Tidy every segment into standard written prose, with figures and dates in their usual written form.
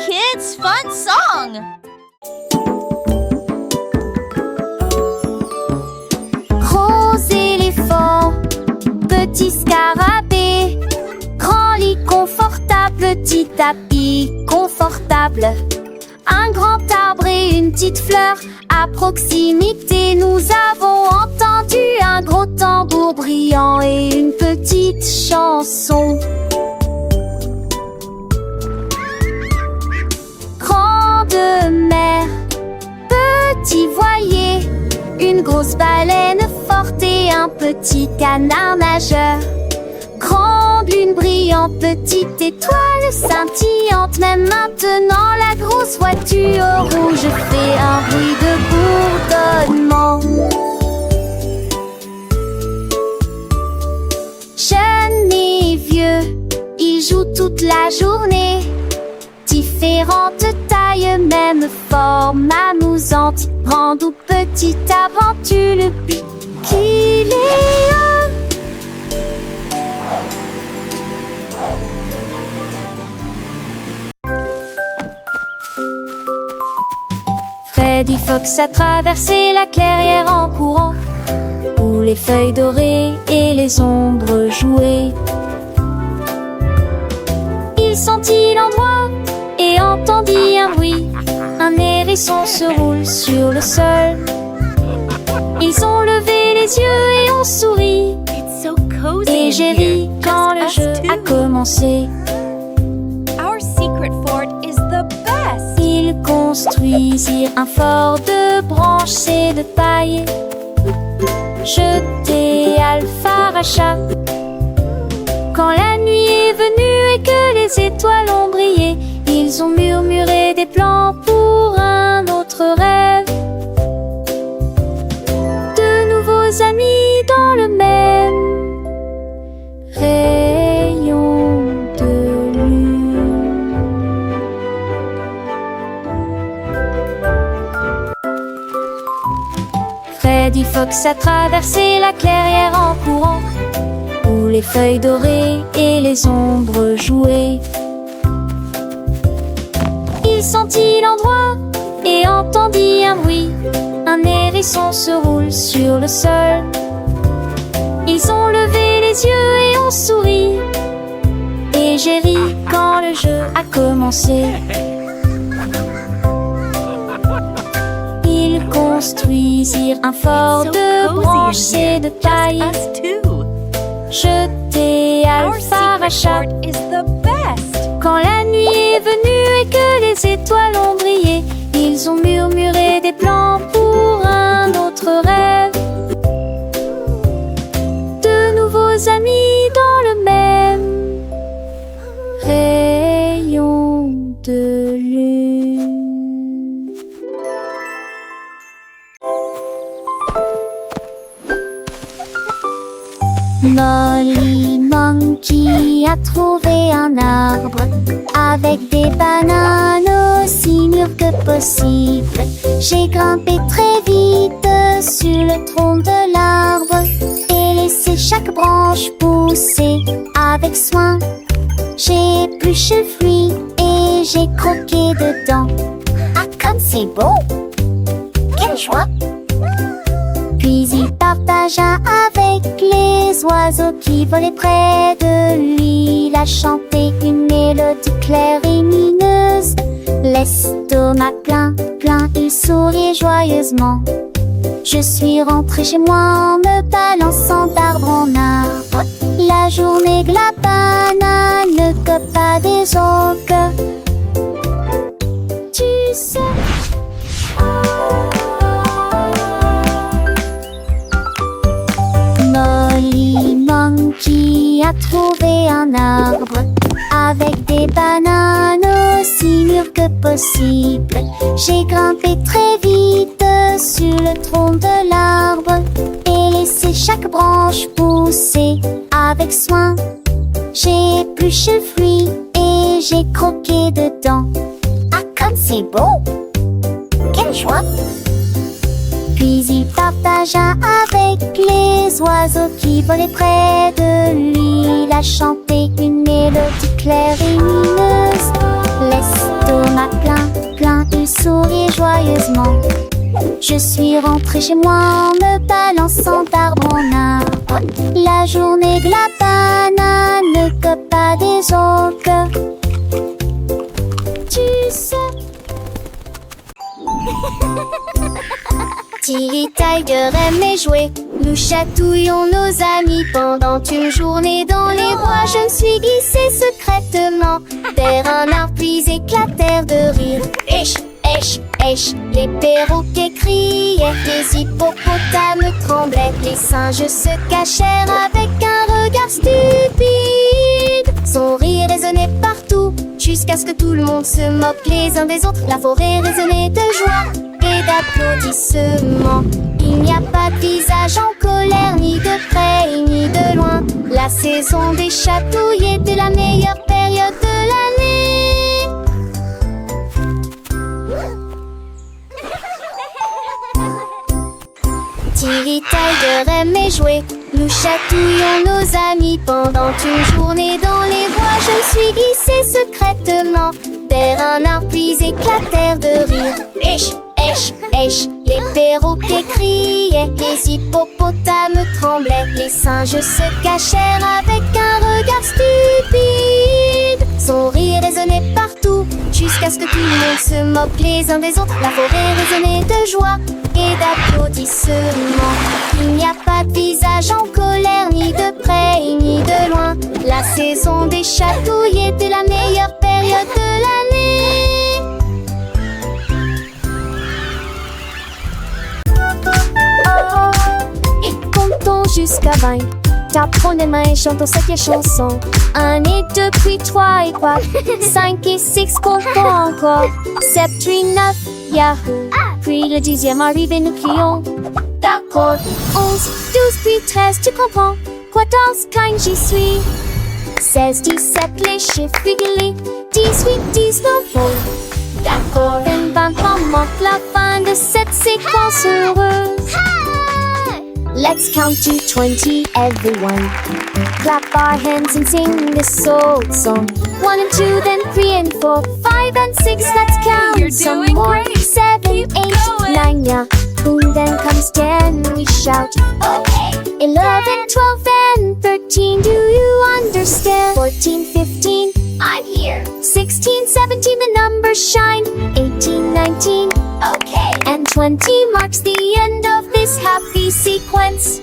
kids' fun song! Gros éléphant, petit scarabée, grand lit confortable, petit tapis confortable. Un grand arbre et une petite fleur, à proximité nous avons entendu un gros tambour brillant et une petite chanson. Grande mer, petit voilier, une grosse baleine forte et un petit canard nageur. Grande lune brillante, petite étoile scintillante. Même maintenant la grosse voiture rouge fait un bruit de bourdonnement. Jeunes et vieux, ils jouent toute la journée. Différentes tailles, même forme amusante. Grande ou petite aventure, le but qu'il est un. Freddy Fox a traversé la clairière en courant, où les feuilles dorées et les ombres jouaient. Il sentit l'endroit et entendit un bruit. Un hérisson se roule sur le sol. Ils ont levé les yeux et ont souri. Et j'ai ri quand le jeu a commencé. Our secret fort is the best! Ils construisirent un fort de branches et de paille. Jeté Alpharacha. Quand la nuit est venue et que les étoiles ont brillé, ils ont murmuré des plans pour un autre rêve. De nouveaux amis dans le même rayon de lune. Freddy Fox a traversé la clairière en courant, où les feuilles dorées et les ombres jouaient. Il sentit l'endroit et entendit un bruit. Un hérisson se roule sur le sol. Ils ont levé les yeux et ont souri. Et j'ai ri quand le jeu a commencé. Ils construisirent un fort de branches et de paille. Jeté Alpharacha. Quand la nuit est venue et que les étoiles ont brillé, ils ont murmuré des plans pour un autre rêve. De nouveaux amis dans le même rayon de lune. Molly Monkey a trouvé un arbre avec des bananes aussi mûres que possible. J'ai grimpé très vite sur le tronc de l'arbre et laissé chaque branche pousser avec soin. J'ai épluché le fruit et j'ai croqué dedans. Ah, comme c'est beau! Quelle joie! Puis il partagea avec les oiseaux qui volaient près de lui. Il a chanté une mélodie claire et lumineuse. L'estomac plein, il souriait joyeusement. Je suis rentrée chez moi en me balançant d'arbre en arbre. La journée de la banane ne cope pas des autres. Tu sais. Molly Monkey a trouvé un arbre avec des bananes aussi mûres que possible. J'ai grimpé très vite sur le tronc de l'arbre et laissé chaque branche pousser avec soin. J'ai épluché le fruit et j'ai croqué dedans. Ah, comme c'est beau! Quelle joie! Puis il partagea avec les oiseaux qui volaient près de lui. Il a chanté une mélodie claire et lumineuse. L'estomac Je suis rentrée chez moi en me balançant d'arbre en arbre. La journée de la banane ne cope pas des autres. Tu sais. Tilly Tiger aime jouer. Nous chatouillons nos amis pendant une journée dans les bois. Je me suis glissée secrètement vers un arbre puis éclatèrent de rire. Esh, esh, esh, les perroquets criaient, les hippopotames tremblaient, les singes se cachèrent avec un regard stupide. Son rire résonnait partout, jusqu'à ce que tout le monde se moque les uns des autres. La forêt résonnait de joie et d'applaudissements. Il n'y a pas de visage en colère, ni de près, ni de loin. La saison des chatouilles était la meilleure période de l'année. Tilly Tiger aimait jouer. Nous chatouillons nos amis pendant une journée dans les bois. Je me suis glissée secrètement vers un arbre puis éclatèrent de rire. Esh, esh, esh, les perroquets criaient, les hippopotames tremblaient, les singes se cachèrent avec un regard stupide. Son rire résonnait partout, jusqu'à ce que tout le monde se moque les uns des autres. La forêt résonnait de joie et d'applaudissements. Il n'y a pas de visage en colère, ni de près, ni de loin. La saison des chatouilles était la meilleure période de l'année. Et comptons jusqu'à 20. Tape les mains et chantons cette chanson. 1 et 2 puis 3 et 4. 5 et 6 comptons encore. 7 puis 9, yahoo. Puis le 10e arrive et nous crions. D'accord. 11, 12 puis 13, tu comprends. 14, 15, j'y suis. 16, 17, les chiffres réguliers. 18, 19, oh. D'accord. 20, manque la fin de cette séquence heureuse. Let's count to 20, everyone. Clap our hands and sing this old song. 1 and 2, then 3 and 4, 5 and 6, let's count. You're some doing more. great. 7, Keep 8, going. 9, yeah. Boom, then comes 10, we shout. Okay. 11, 12, and 13, do you understand? 14, 15, I'm here. 16, 17, the numbers shine. 18, 19, okay. And 20 marks the end of this happy sequence.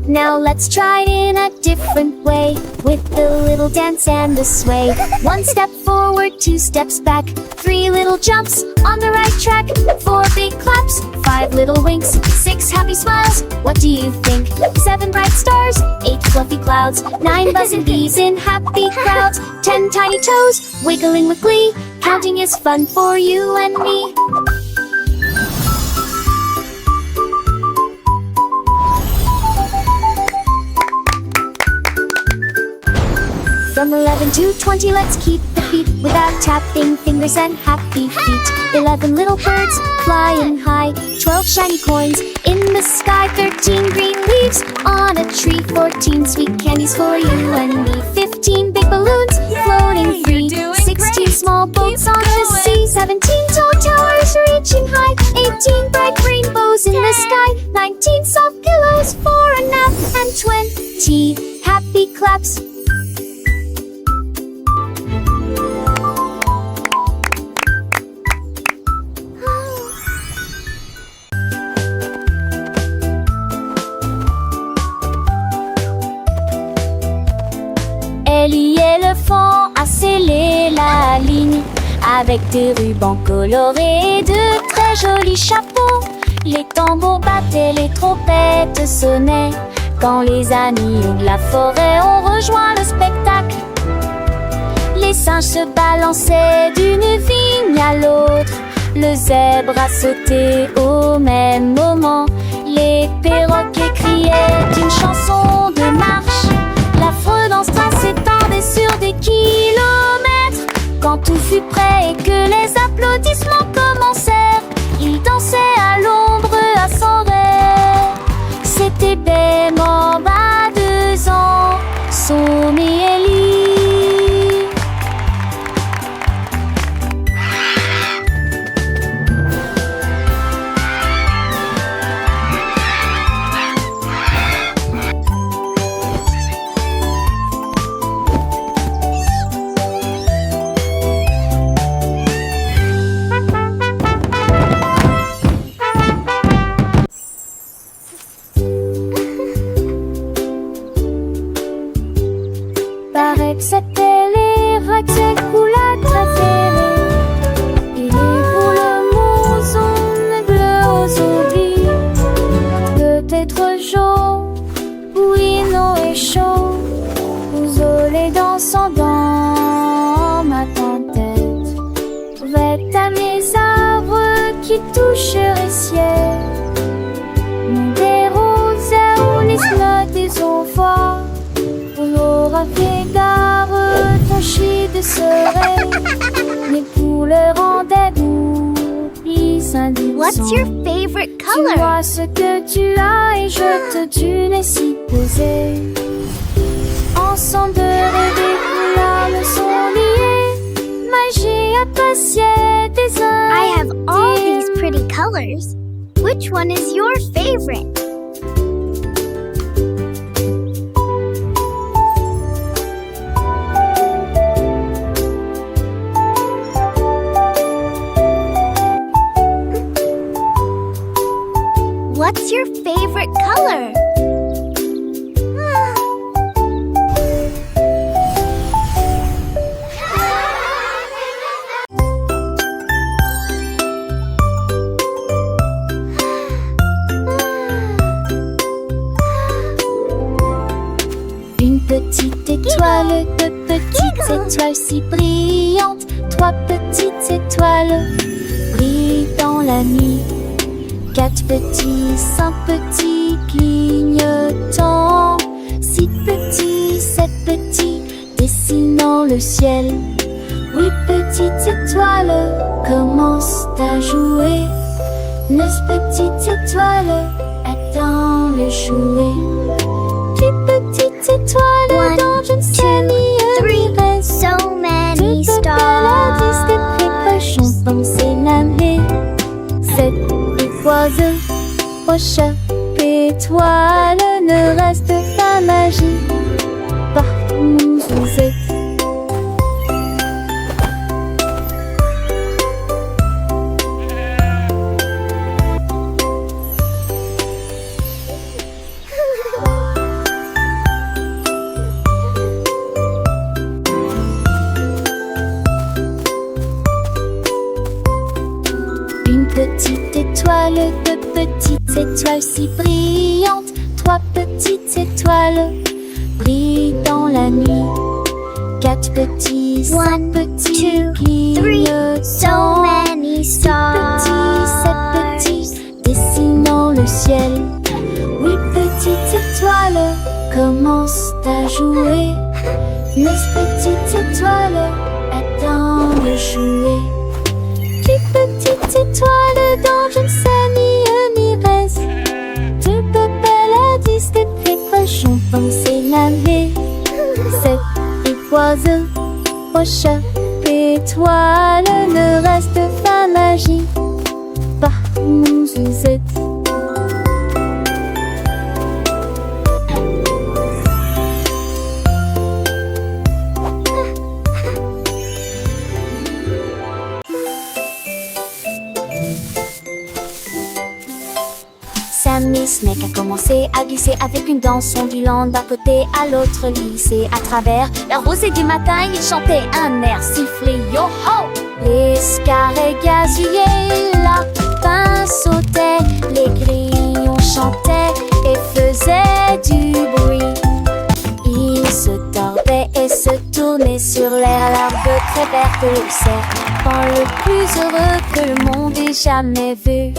Now let's try it in a different way, with the little dance and the sway. 1 step forward, 2 steps back, 3 little jumps on the right track, 4 big claps, 5 little winks, 6 happy smiles. What do you think? 7 bright stars, 8 fluffy clouds, 9 buzzing bees in happy crowds, 10 tiny toes wiggling with glee. Counting is fun for you and me. From 11 to 20, let's keep the beat without tapping fingers and happy feet. 11 little birds flying high, 12 shiny coins in the sky, 13 green leaves on a tree, 14 sweet candies for you and me, 15 big balloons floating free, You're doing 16 great. small boats Keep on the going. sea, 17 tall towers reaching high, 18 bright rainbows in the sky, 19 soft pillows for a nap, and 20 happy claps. Ellie éléphant a scellé la ligne avec des rubans colorés et de très jolis chapeaux. Les tambours battaient, les trompettes sonnaient quand les amis de la forêt ont rejoint le spectacle. Les singes se balançaient d'une vigne à l'autre. Le zèbre a sauté au même moment. Les perroquets criaient une chanson de marche. La fredance s'étendait sur des kilomètres. Quand tout fut prêt et que les applaudissements commencèrent, ils dansaient à l'ombre à son rêve. C'était Bemorbe à 2 ans, Somme et Ellie. C'était les racks coulades préférées. Et pour le mouson bleu aux oublis. Peut-être chaud, oui, non et chaud. Vous olés dansant dans ma tête. Vête à mes arbres qui toucheraient ciel. Des roses ou les slots des enfants. On aura fait gare, ton chie de serait. Mais pour le rendez-vous, plus indulgent. What's your favorite Tu color? vois ce que tu as et je te tue si posé. Ensemble de rêver, nos larmes sont liées. Magie appréciée des uns. I have all these pretty colors. Which one is your favorite? What's your favorite color? Une petite étoile, deux petites étoiles si brillantes. Trois petites étoiles brillent dans la nuit. Quatre petits, cinq petits clignotants. Six petits, sept petits dessinant le ciel. Huit petites étoiles commencent à jouer. Neuf petites étoiles attendent le jouet. Dix petites étoiles One, dans je ne sais ni three, reste. so many Toutes paladis de précochons dans ses lames. Sept oiseaux, roches, étoiles, ne reste pas magie. Partout où vous êtes. Une petite étoile, deux petites étoiles si brillantes. Trois petites étoiles brillent dans la nuit. Quatre petits, cinq One, petits two, three, so clignotants. many Six stars. petits, sept petits dessinant le ciel. Huit petites étoiles commencent à jouer. Neuf petites étoiles attendent le jouet. Dix petites étoiles dans je ne sais ni reste. Deux paladis de précochons dans ses lames. Sept oiseaux, roches, étoiles, ne reste pas magie. Partout où vous êtes. Sammy Snake a commencé à glisser avec une danse ondulant d'un côté à l'autre lycée. À travers la rosée du matin, il chantait un air sifflé. Yo-ho! Les scarets gazouillaient, la lapin sautait, les grillons chantaient et faisaient du bruit. Ils se tordaient et se tournaient sur l'air, l'herbe très verte, le serpent le plus heureux que le monde ait jamais vu.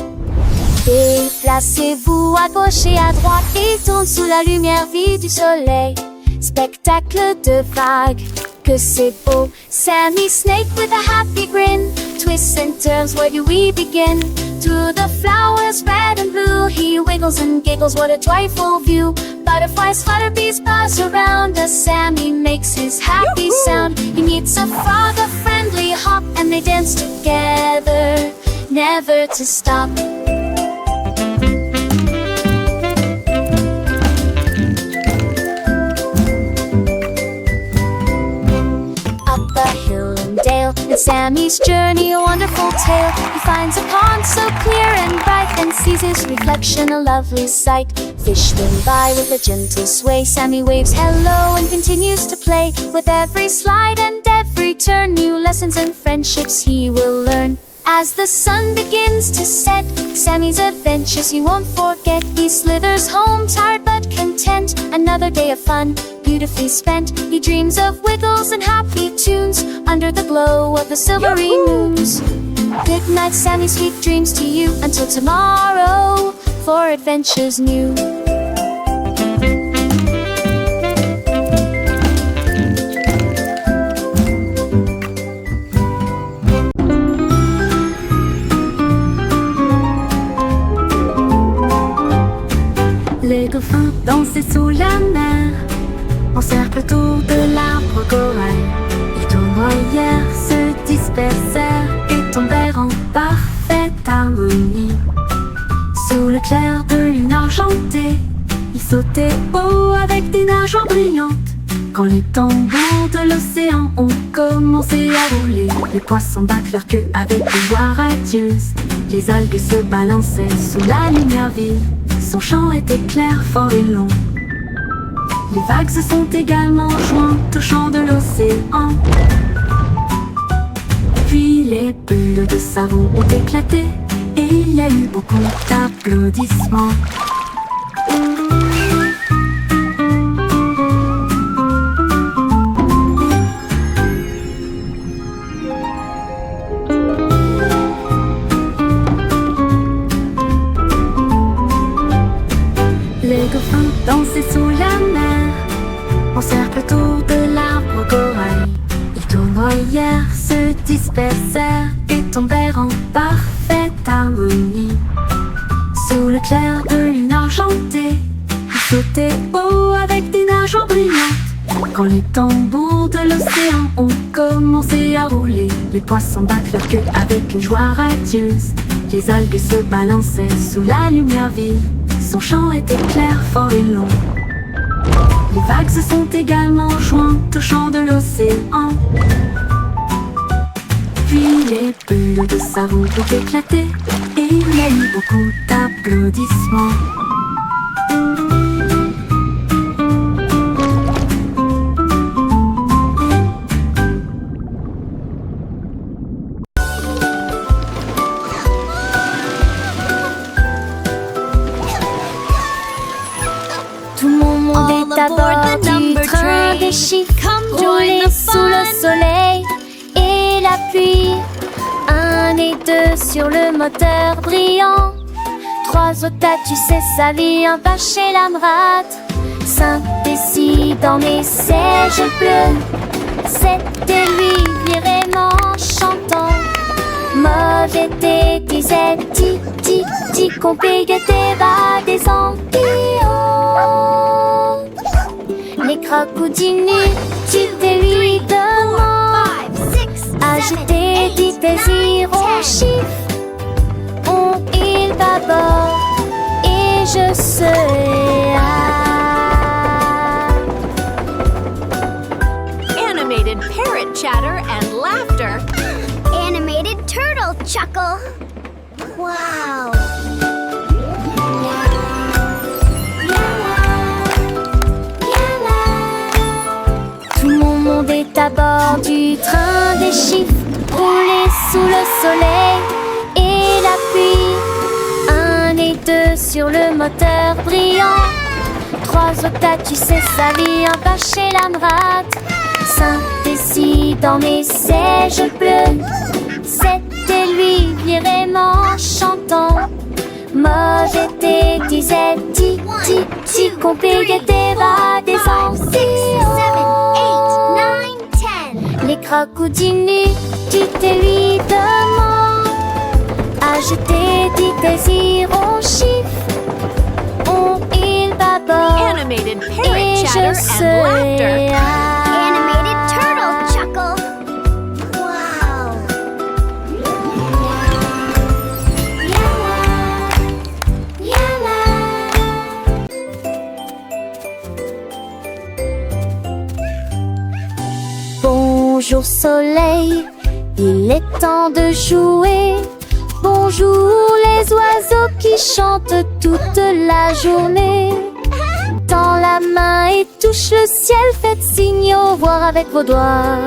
Déplacez-vous à gauche et à droite, il tourne sous la lumière vive du soleil. Spectacle de vagues, que c'est beau. Sammy Snake with a happy grin, twists and turns, where do we begin? Through the flowers red and blue, he wiggles and giggles, what a joyful view. Butterflies flutter, bees buzz around us, Sammy makes his happy sound. He meets a frog, a friendly hop, and they dance together, never to stop. With Sammy's journey, a wonderful tale. He finds a pond so clear and bright, and sees his reflection, a lovely sight. Fish swim by with a gentle sway. Sammy waves hello and continues to play. With every slide and every turn, new lessons and friendships he will learn. As the sun begins to set, Sammy's adventures he won't forget. He slithers home tired but content. Another day of fun, beautifully spent. He dreams of wiggles and happy tunes under the glow of the silvery moons. Good night, Sammy, sweet dreams to you. Until tomorrow, for adventures new. Les dauphins dansaient sous la mer, en cercle autour de l'arbre corail. Ils tournoyèrent, se dispersèrent et tombèrent en parfaite harmonie. Sous le clair de lune argentée, ils sautaient haut avec des nageoires brillantes. Quand les tambours de l'océan ont commencé à rouler, les poissons battent leur queue avec une voix radieuse. Les algues se balançaient sous la lumière vive. Son chant était clair, fort et long. Les vagues se sont également jointes au chant de l'océan. Puis les bulles de savon ont éclaté et il y a eu beaucoup d'applaudissements. Les dauphins dansaient sous la mer, en cercle autour de l'arbre corail. Ils tournoyèrent, se dispersèrent et tombèrent en parfaite harmonie. Sous le clair de lune argentée, ils sautaient haut avec des nageoires brillantes. Quand les tambours de l'océan ont commencé à rouler, les poissons battent leur queue avec une joie radieuse. Les algues se balançaient sous la lumière vive. Son chant était clair, fort et long. Les vagues se sont également jointes au chant de l'océan. Puis les bulles de savon ont éclaté et il y a eu beaucoup d'applaudissements. Tout mon monde est à bord du train des chiffres, roulé sous le soleil et la pluie. 1 et 2 sur le moteur brillant. 3 otages, tu sais sa vie, un pas chez l'amrate. 5 et 6 dans mes sièges bleus. 7 et lui vraiment chantant. Mauvais thé disait ti ti ti, compliqué bas des ampillons. Les crocodilles, tu te lui demandes. Agiter des désirs au chiffre. On il bâbord et je serai Animated parrot chatter and laughter. Animated turtle chuckle. Wow. Tout mon monde est à bord du train des chiffres, roulé sous le soleil et la pluie. 1 et 2 sur le moteur brillant. 3 otages, tu sais sa vie, un pas chez l'amrate. 5 et 6 dans mes sièges bleus. 7 et lui vraiment chantant. Mauvais thé disait ti ti ti, compliqué bas des ampillons. 7, 8, 9, 10. Les crocodiles, tu te lui demandes. Ajouter des désirs au chiffre. On il bâbord Animated et parrot je chatter and serai laughter. Animated turtle chuckle. Wow. Bonjour soleil, Il est temps de jouer. Bonjour les oiseaux qui chantent toute la journée. Tends la main et touche le ciel, faites signe au revoir avec vos doigts.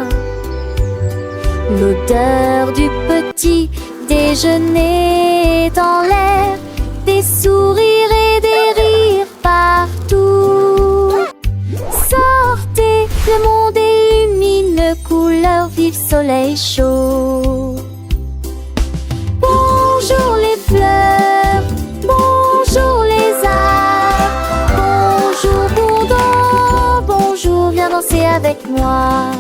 L'odeur du petit déjeuner dans l'air, des sourires et des rires partout. Sortez, le monde est lumineux, couleur vive, soleil chaud. Bonjour les fleurs, bonjour les arbres, bonjour bourdon, bonjour, viens danser avec moi.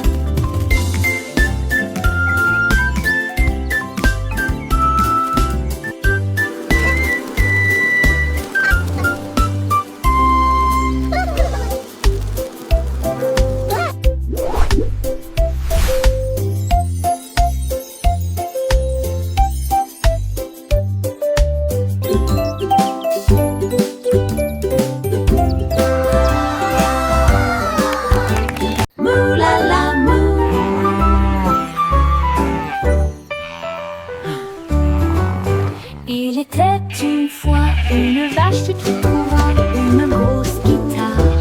Il était une fois une vache qui trouva une grosse guitare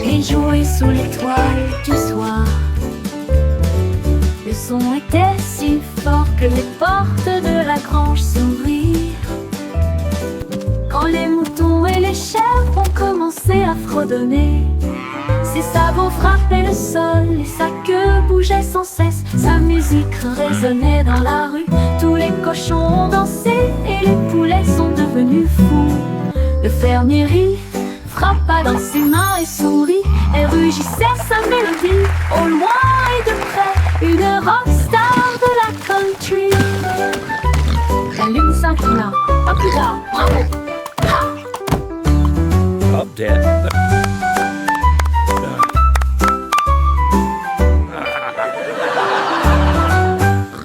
et jouait sous l'étoile du soir. Le son était si fort que les portes de la grange s'ouvrirent. Quand les moutons et les chèvres ont commencé à fredonner, ses sabots frappaient le sol et sa queue bougeait sans cesse. Sa musique résonnait dans la rue, tous les cochons ont dansé et les poulets sont devenus fous. Le fermier rit, frappa dans ses mains et sourit, et rugissait sa mélodie. Au loin et de près, une rockstar de la country. La lune s'inclina, pas plus tard, bravo! Up, Dad.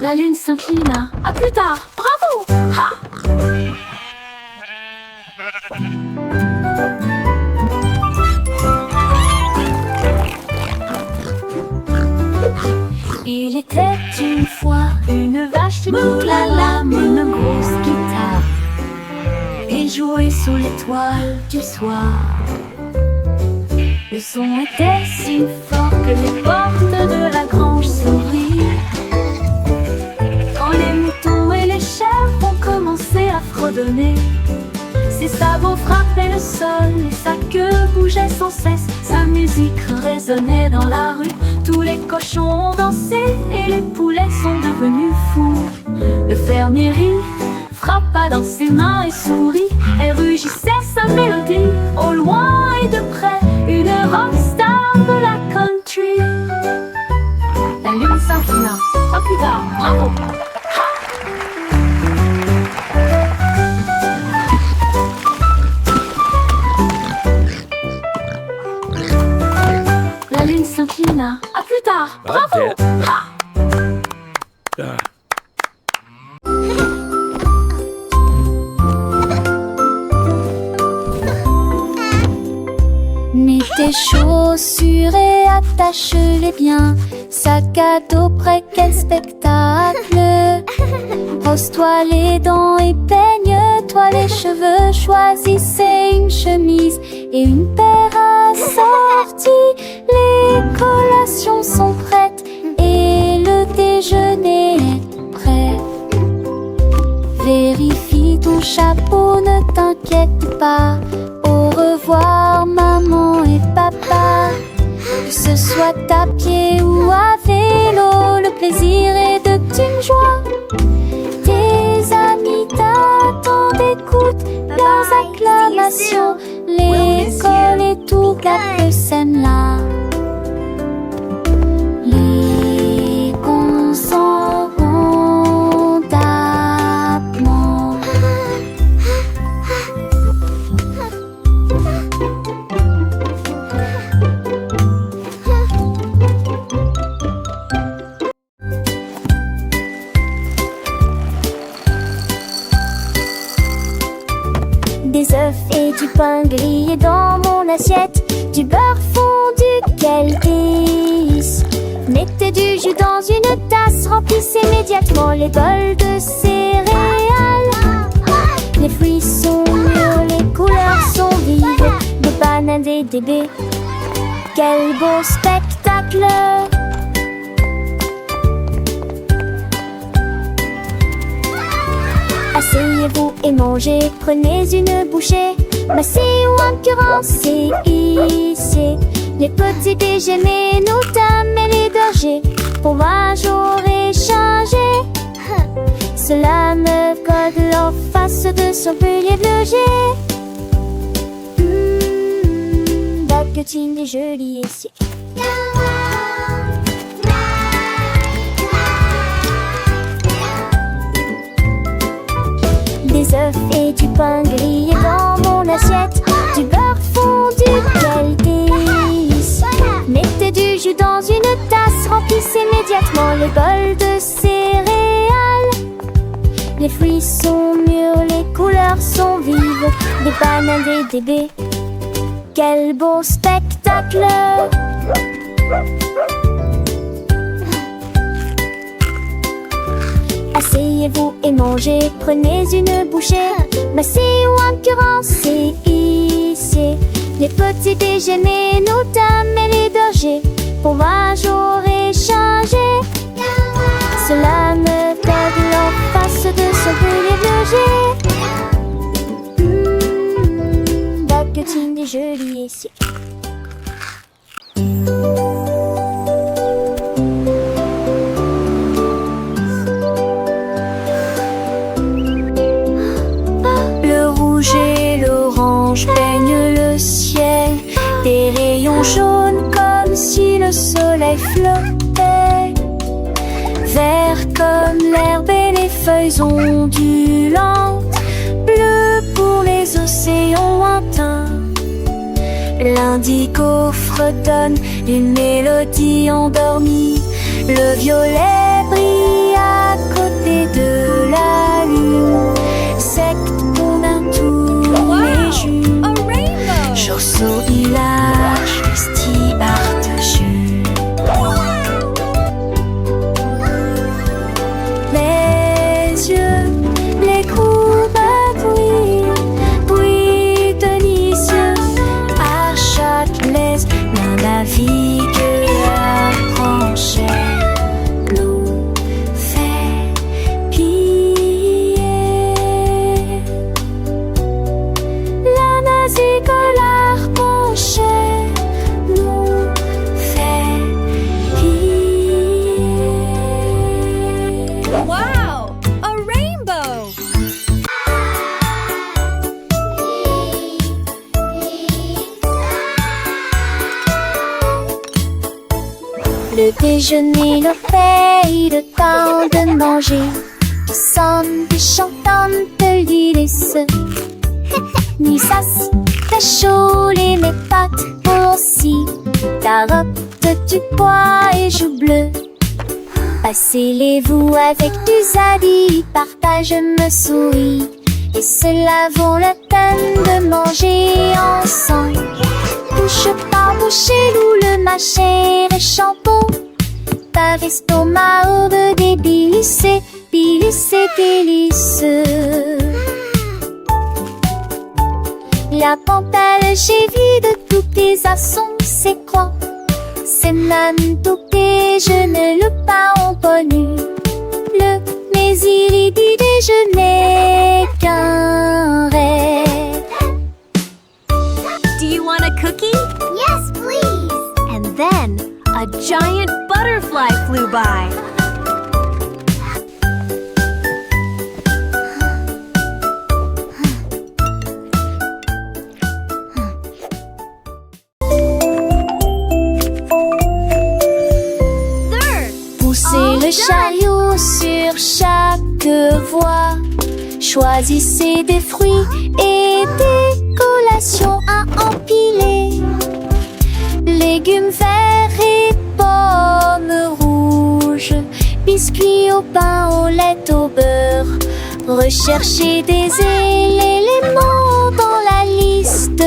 La lune s'inclina. À plus tard. Bravo! Ha! Il était une fois une vache qui moulala, une grosse guitare et jouait sous l'étoile du soir. Le son était si fort que les portes de la grange s'ouvrirent. Quand les moutons et les chèvres ont commencé à fredonner, ses sabots frappaient le sol et sa queue bougeait sans cesse. Sa musique résonnait dans la rue, tous les cochons ont dansé et les poulets sont devenus fous. Le fermier rit, frappa dans ses mains et sourit, et rugissait sa mélodie. Au loin et de près, une rockstar de la country. La lune s'inclina. À plus tard. Bravo! La lune s'inclina. À plus tard. Bravo! Up, Dad. Ha! Mets tes chaussures et attache-les bien. Sac à dos prêt, quel spectacle. Brosse-toi les dents et peigne-toi les cheveux. Choisissez une chemise et une paire assortie. Les collations sont prêtes et le déjeuner est prêt. Vérifie ton chapeau, ne t'inquiète pas. Au revoir maman et papa. Que ce soit à pied ou à vélo, le plaisir est de une joie. Tes amis t'attendent, écoute leurs acclamations. L'école et tout gâte le scène-là. Les cons s'en vont d'abord. Des œufs et du pain grillé dans mon assiette, du beurre fondu, quel délice. Mettez du jus dans une tasse. Remplissez immédiatement les bols de céréales. Les fruits sont mûrs, les couleurs sont vives. Des bananes et des baies. Quel beau spectacle! Asseyez-vous et mangez, prenez une bouchée. Massez ou encurancez, ici. Les petits déjeuners, nos dames et les bergers. Fromage au réchangé. Cela me code leur face de son pilier de loger. Baguettine est jolie ici. Des œufs et du pain grillé dans mon assiette. Du beurre fondu, quel délice. Mettez du jus dans une tasse. Remplissez immédiatement les bols de céréales. Les fruits sont mûrs, les couleurs sont vives. Des bananes et des baies. Quel beau spectacle! Asseyez-vous et mangez, prenez une bouchée. Massez ou encurancez, ici. Les petits déjeuners, nos dames et les bergers. Fromage au réchangé. Cela me code leur face de son pilier de loger. Baguettine est jolie ici. Le rouge et l'orange peignent le ciel. Des rayons jaunes comme si le soleil flottait. Vert comme l'herbe et les feuilles ondulantes. Bleu pour les océans lointains. L'indigo fredonne une mélodie endormie. Le violet brille à côté de la lune. Secte qu'on a tous les jours. A rainbow! Chausseau, village, festival de jus. Les yeux, les courbes brillent délicieux. À Châtelet, l'un navigue la branchette. Nous fait plier. La navigue l'arc-en-ciel nous fait plier. Wow! A rainbow! Le déjeuner, le paye, le temps de manger. Qui sonne, qui chantante de l'hélice. Ni sas, ta chaud, les mes pâtes aussi. Carottes, du pois et joues bleues. Passez-les-vous avec du zadig, partage me sourit. Et cela vaut la peine de manger ensemble. Bouche par bouche, loup le mâcher et champon. Par estomac, aube des délices, délices. La pantale, j'ai vu de tous tes assons, c'est quoi? C'est même tout que je ne le pas en connu. Mais il dit déjeuner qu'un rêve. Do you want a cookie? Yes, please. And then a giant butterfly flew by. Poussez le chariot sur chaque voie. Choisissez des fruits et des collations à empiler. Légumes verts et pommes rouges. Biscuits au pain, au lait, au beurre. Recherchez des éléments dans la liste.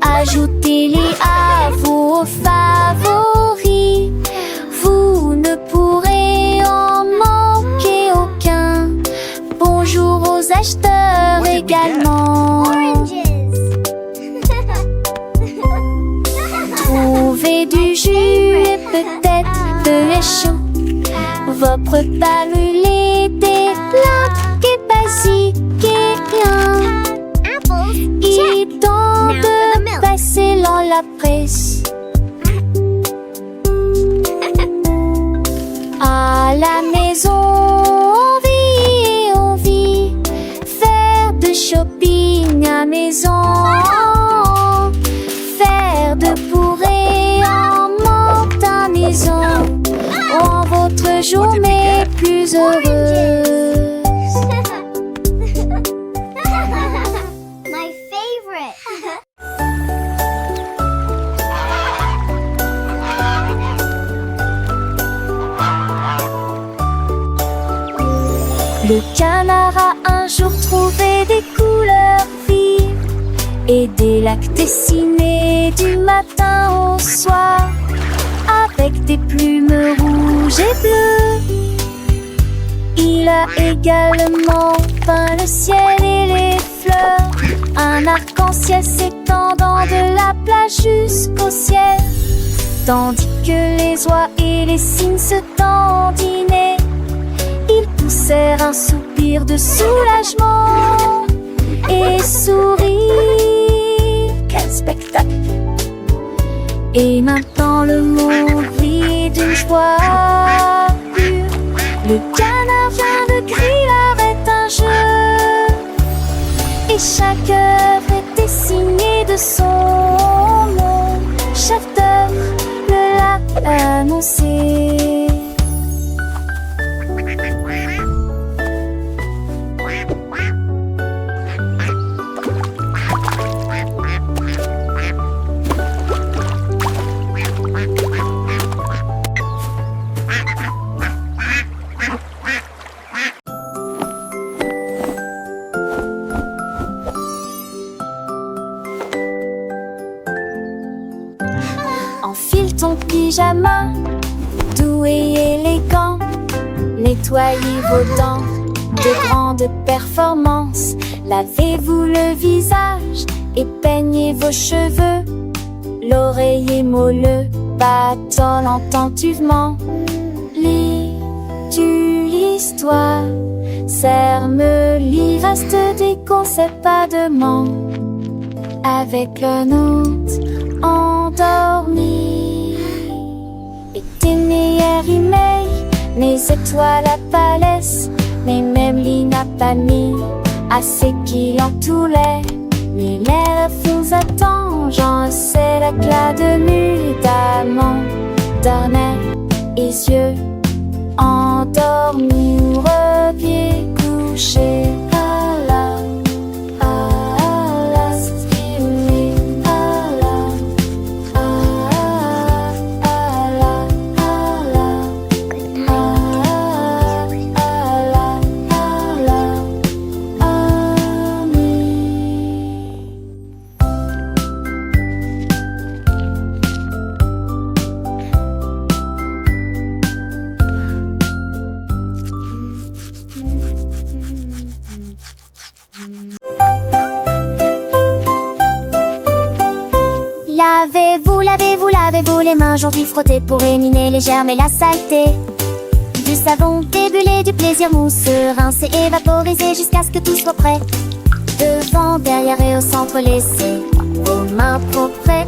Ajoutez-les à vos favoris. Vous ne pourrez va brûler des plaques et basiques et un. Apples. Et Check. dans Now for the milk. de passer dans la presse. À la maison, on vit, faire de shopping à maison, faire de bourrée en monte à maison, rend votre journée plus heureuse. My favorite. Le canard a un jour trouvé des couleurs vives et des lacs dessinés du matin au soir avec des plumes rouges et bleues. Il a également peint le ciel et les fleurs, un arc-en-ciel s'étendant de la plage jusqu'au ciel, tandis que les oies et les cygnes se dandinaient. Ils poussèrent un soupir de soulagement et sourirent. Quel spectacle! Et maintenant le monde vit d'une joie pure. Le canard vient de crier arrête un jeu, et chaque œuvre est dessinée de son nom. Chef d'œuvre le l'a annoncé. Enfile ton pyjama, doux et élégant. Nettoyez vos dents de grandes performances. Lavez-vous le visage et peignez vos cheveux. L'oreiller moelleux battant attentivement. Lis-tu l'histoire? Serre-me lit, reste des concepts pas de ment. Avec un autre endormi. Et tes meilleurs emails, mes étoiles à palès, mais même n'a pas mis assez qui l'entouraient. Mais l'air vous attend, j'en sais l'éclat de mule d'amant, d'arnais et yeux endormis ou reviens coucher. Lavez-vous les mains, aujourd'hui frottez pour éliminer les germes et la saleté. Du savon débulé, du plaisir mousse, rincé, évaporisé jusqu'à ce que tout soit prêt. Devant, derrière et au centre, laissez vos mains propres et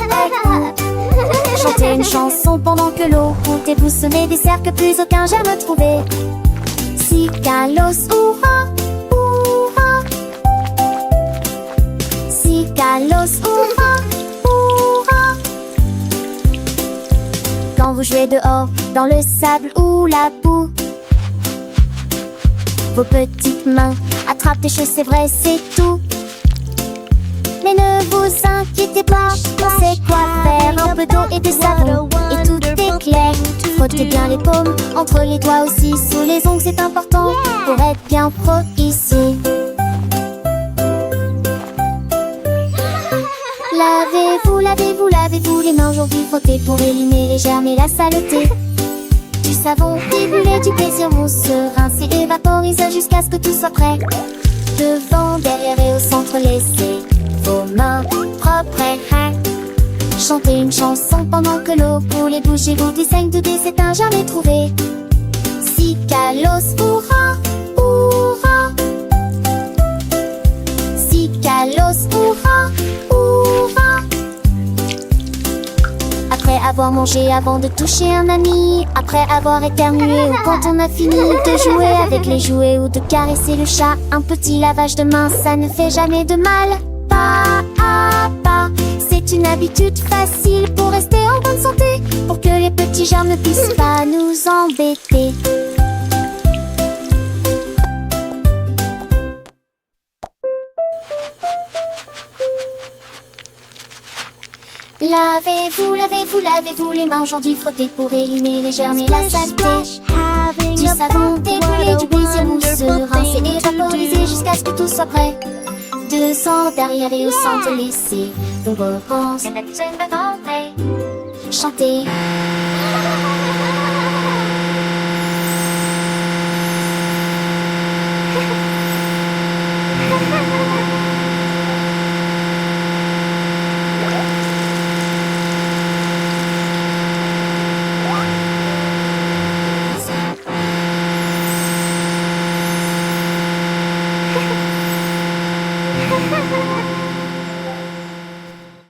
chantez une chanson pendant que l'eau coule et vous semez des cercles plus aucun germe trouvé. Si Kalos, hurrah, hurrah. Si Kalos, hurrah, hurrah. Quand vous jouez dehors, dans le sable ou la boue, vos petites mains attrapent des choses, c'est vrai, c'est tout. Mais ne vous inquiétez pas, on sait quoi faire. Un peu d'eau et de savon, et tout est clair. Frottez bien les paumes, entre les doigts aussi. Sous les ongles, c'est important pour être bien pro ici. Lavez-vous les mains, aujourd'hui frottez pour éliminer les germes et la saleté. Du savon débulé, du plaisir mousse, rincé, évaporisé jusqu'à ce que tout soit prêt. Devant, derrière et au centre, laissez vos mains propres et chantez une chanson pendant que l'eau coule et bougez-vous du saigne, doudez, c'est un jamais trouvé. Si Cicalos, hurrah, hurrah. Cicalos, hurrah, hurrah. Après avoir mangé, avant de toucher un ami, après avoir éternué ou quand on a fini de jouer avec les jouets ou de caresser le chat, un petit lavage de main, ça ne fait jamais de mal. Pas à pas, c'est une habitude facile pour rester en bonne santé, pour que les petits germes ne puissent pas nous embêter. Lavez-vous, lavez-vous, lavez-vous les mains aujourd'hui, frottez pour éliminer les germes et la saleté. Du savon découlé, du plaisir mousseux, rincer et vaporiser jusqu'à ce que tout soit prêt. 200 derrière et au centre laissé. Donc repense, chantez.